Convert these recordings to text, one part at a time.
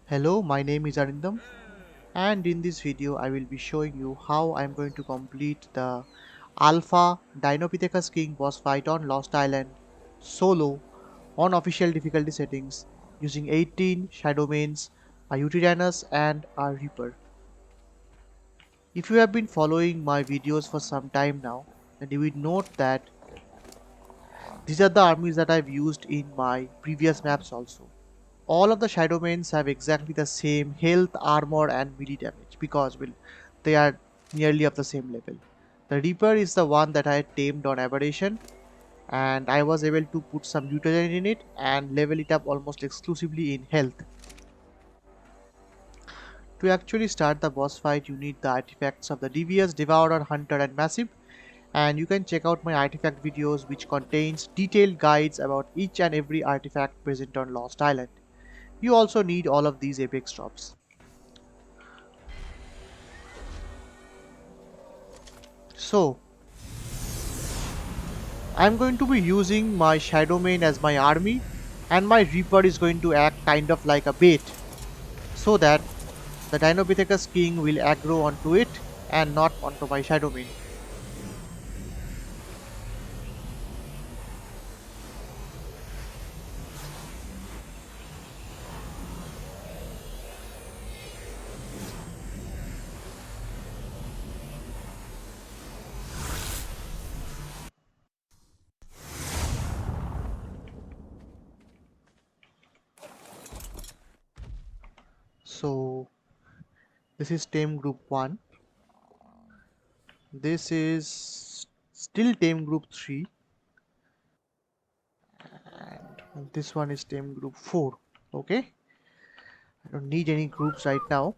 Hello, my name is Arindam, and in this video I will be showing you how I am going to complete the Alpha Dinopithecus King boss fight on Lost Island solo on official difficulty settings using 18 Shadowmanes, a Yutyrannus and a Reaper. If you have been following my videos for some time now, then you will note that these are the armies that I've used in my previous maps also. All of the Shadowmanes have exactly the same health, armor and melee damage because they are nearly of the same level. The Reaper is the one that I had tamed on Aberration, and I was able to put some mutagen in it and level it up almost exclusively in health. To actually start the boss fight, you need the artifacts of the Devious, Devourer, Hunter and Massive, and you can check out my artifact videos which contains detailed guides about each and every artifact present on Lost Island. You also need all of these apex drops. So, I'm going to be using my Shadowmane as my army, and my Reaper is going to act kind of like a bait, so that the Dinopithecus King will aggro onto it and not onto my Shadowmane. So, this is Tame Group 1. This is still Tame Group 3. And this one is Tame Group 4. Okay? I don't need any groups right now.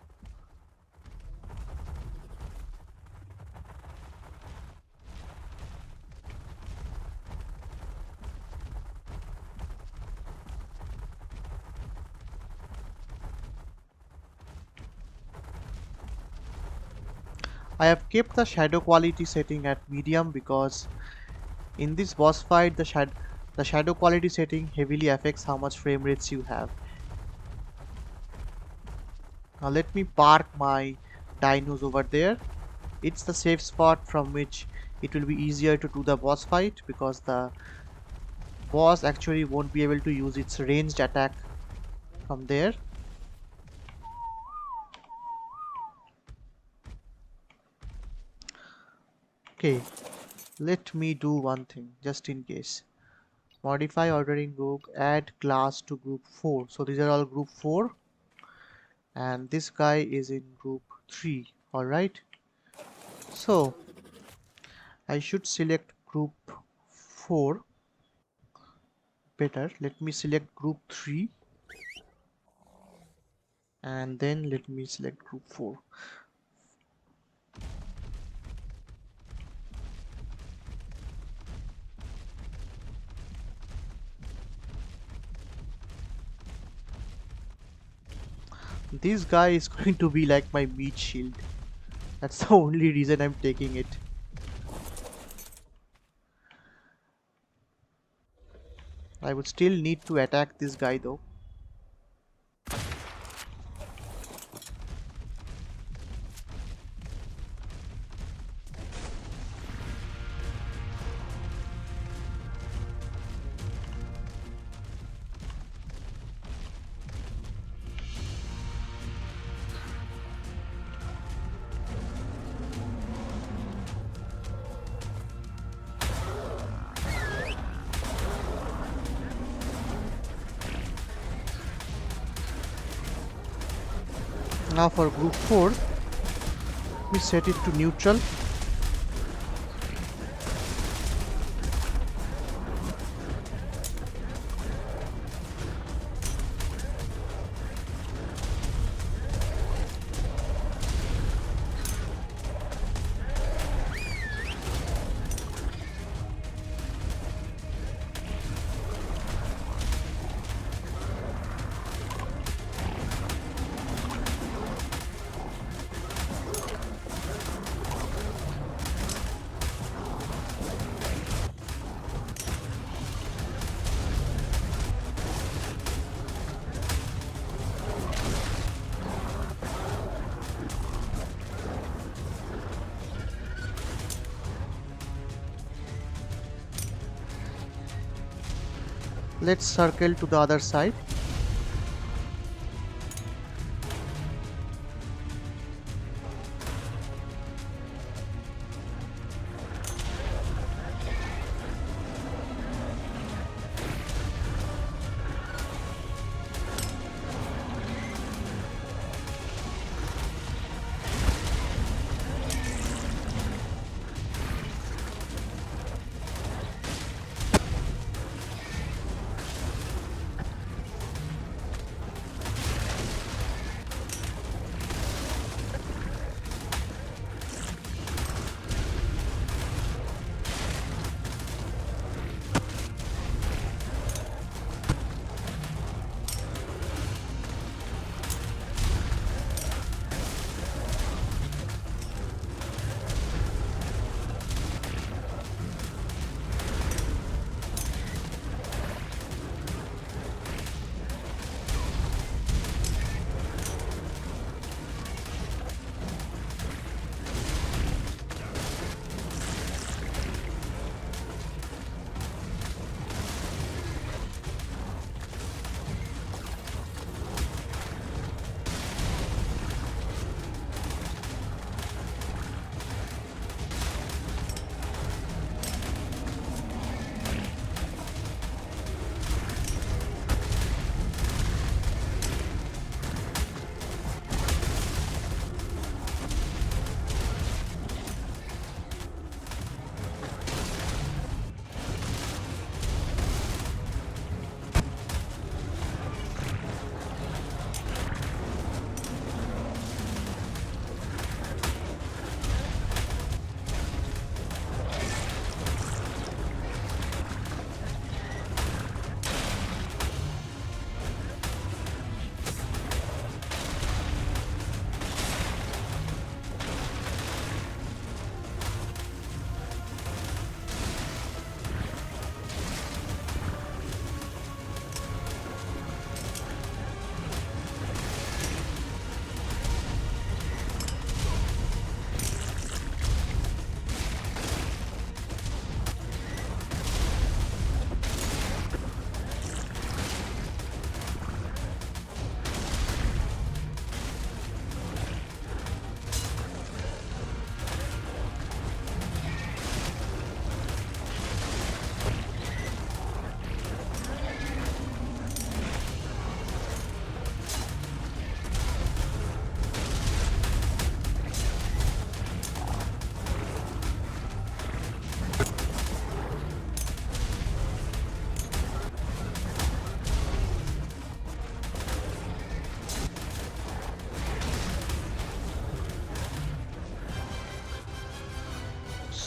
I have kept the shadow quality setting at medium because in this boss fight the shadow quality setting heavily affects how much frame rates you have. Now let me park my dinos over there. It's the safe spot from which it will be easier to do the boss fight because the boss actually won't be able to use its ranged attack from there. Okay, let me do one thing just in case. Modify ordering group, add class to group 4. So these are all group 4 and this guy is in group 3. Alright. So I should select group 4. Better. Let me select group 3 and then let me select group 4. This guy is going to be like my meat shield. That's the only reason I'm taking it. I would still need to attack this guy though. Now for group 4, we set it to neutral. Let's circle to the other side.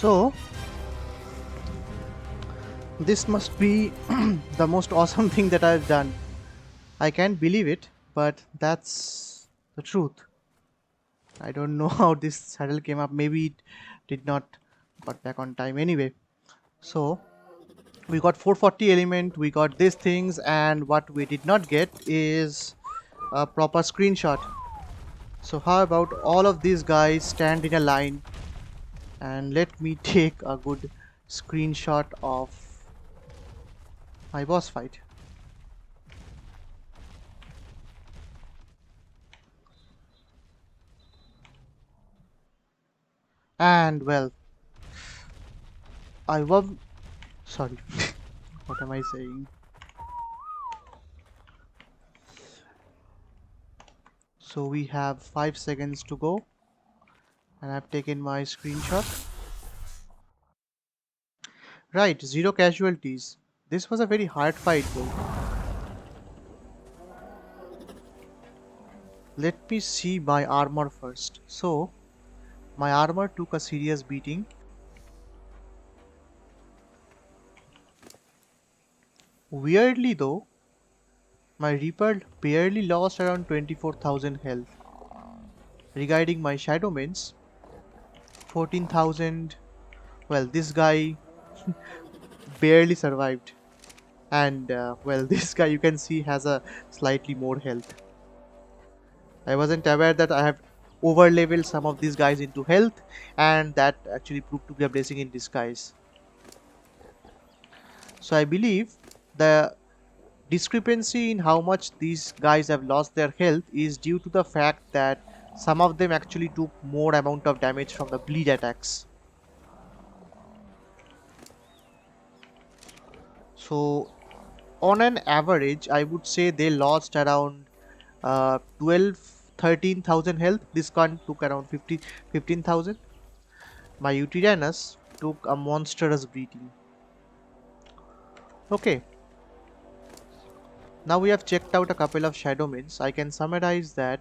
So this must be the most awesome thing that I've done. I can't believe it, but that's the truth. I don't know how this saddle came up. Maybe it did not got back on time anyway. So we got 440 element, we got these things, and what we did not get is a proper screenshot. So how about all of these guys stand in a line and let me take a good screenshot of my boss fight. And well, I was sorry. What am I saying? So we have 5 seconds to go, and I've taken my screenshot. Right, 0 casualties. This was a very hard fight though. Let me see my armor first. So my armor took a serious beating. Weirdly though, my Reaper barely lost around 24,000 health. Regarding my Shadowmanes, 14,000. Well, this guy barely survived. And well, this guy you can see has a slightly more health. I wasn't aware that I have over leveled some of these guys into health, and that actually proved to be a blessing in disguise. So I believe the discrepancy in how much these guys have lost their health is due to the fact that some of them actually took more amount of damage from the bleed attacks. So on an average, I would say they lost around 12 13,000 health. This gun took around 15,000. My Yutyrannus took a monstrous beating. Okay, now we have checked out a couple of Shadowmanes. I can summarize that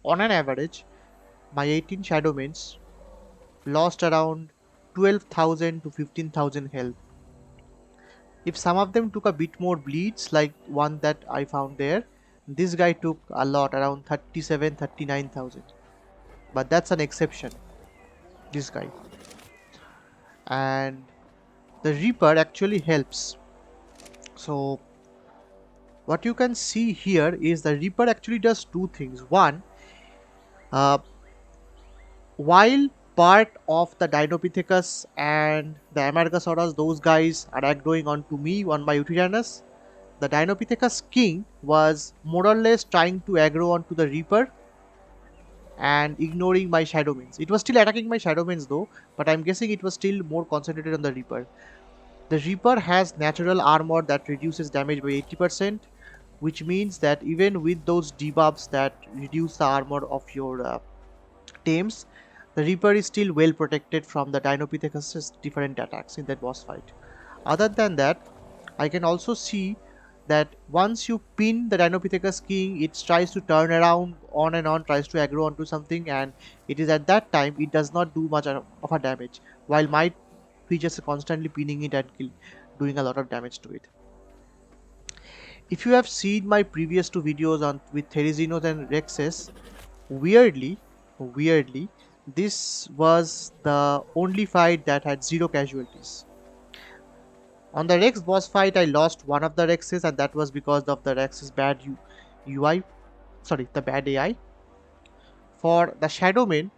on an average, my 18 Shadowmanes lost around 12,000 to 15,000 health. If some of them took a bit more bleeds, like one that I found there, this guy took a lot, around 37, 39,000. But that's an exception, this guy. And the Reaper actually helps. So what you can see here is the Reaper actually does two things. One, while part of the Dinopithecus and the Amargasaurus, those guys are aggroing onto me on my Yutyrannus, the Dinopithecus king was more or less trying to aggro onto the Reaper and ignoring my Shadowmanes. It was still attacking my Shadowmanes though, but I'm guessing it was still more concentrated on the Reaper. The Reaper has natural armor that reduces damage by 80%, which means that even with those debuffs that reduce the armor of your tames, the Reaper is still well protected from the Dinopithecus' different attacks in that boss fight. Other than that, I can also see that once you pin the Dinopithecus king, it tries to turn around on and on, tries to aggro onto something, and it is at that time it does not do much of a damage, while my creatures are constantly pinning it and doing a lot of damage to it. If you have seen my previous two videos on with Therizinos and Rexes, weirdly, this was the only fight that had 0 casualties. On the Rex boss fight, I lost one of the Rexes, and that was because of the Rex's bad UI. Sorry, the bad AI. For the Shadowmane,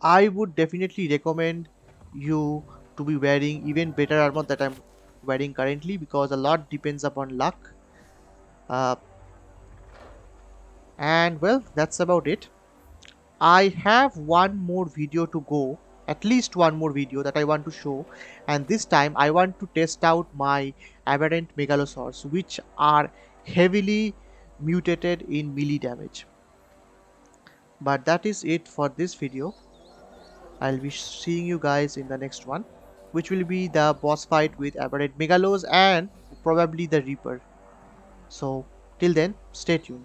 I would definitely recommend you to be wearing even better armor that I'm wearing currently, because a lot depends upon luck. And well, that's about it. I have one more video to go, at least one more video that I want to show, and this time I want to test out my aberrant megalosaurs, which are heavily mutated in melee damage. But that is it for this video. I'll be seeing you guys in the next one, which will be the boss fight with aberrant megalos and probably the Reaper. So till then, stay tuned.